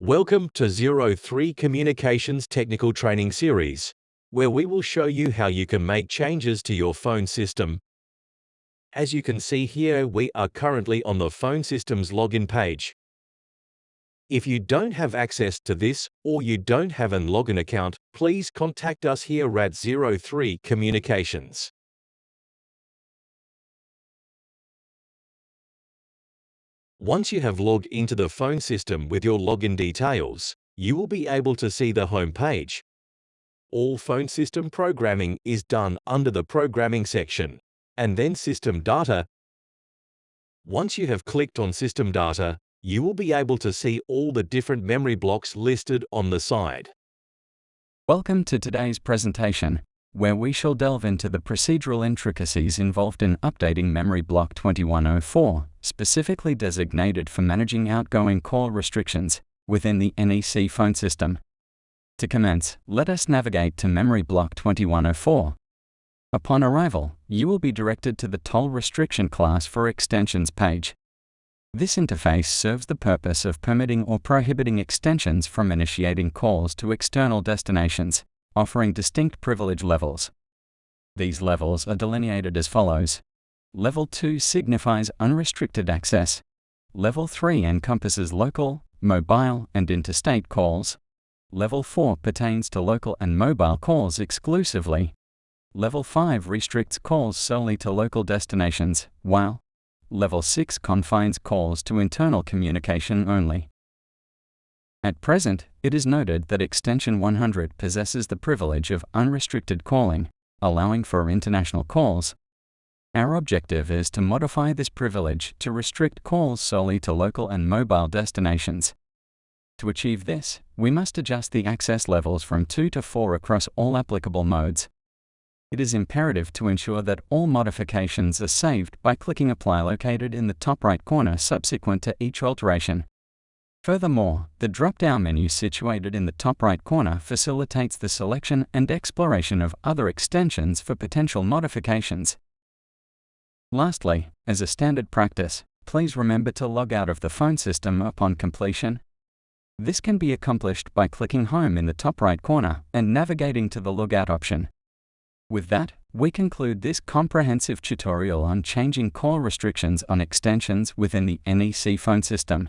Welcome to 03 Communications Technical Training Series, where we will show you how you can make changes to your phone system. As you can see here, we are currently on the Phone Systems login page. If you don't have access to this or you don't have an login account, please contact us here at 03 Communications. Once you have logged into the phone system with your login details, you will be able to see the home page. All phone system programming is done under the Programming section, and then System Data. Once you have clicked on System Data, you will be able to see all the different memory blocks listed on the side. Welcome to today's presentation, where we shall delve into the procedural intricacies involved in updating memory block 2104, specifically designated for managing outgoing call restrictions within the NEC phone system. To commence, let us navigate to memory block 2104. Upon arrival, you will be directed to the Toll Restriction class for extensions page. This interface serves the purpose of permitting or prohibiting extensions from initiating calls to external destinations, offering distinct privilege levels. These levels are delineated as follows. Level 2 signifies unrestricted access. Level 3 encompasses local, mobile, and interstate calls. Level 4 pertains to local and mobile calls exclusively. Level 5 restricts calls solely to local destinations, while Level 6 confines calls to internal communication only. At present, it is noted that Extension 100 possesses the privilege of unrestricted calling, allowing for international calls. Our objective is to modify this privilege to restrict calls solely to local and mobile destinations. To achieve this, we must adjust the access levels from 2 to 4 across all applicable modes. It is imperative to ensure that all modifications are saved by clicking Apply located in the top right corner subsequent to each alteration. Furthermore, the drop-down menu situated in the top right corner facilitates the selection and exploration of other extensions for potential modifications. Lastly, as a standard practice, please remember to log out of the phone system upon completion. This can be accomplished by clicking Home in the top right corner and navigating to the Logout option. With that, we conclude this comprehensive tutorial on changing call restrictions on extensions within the NEC phone system.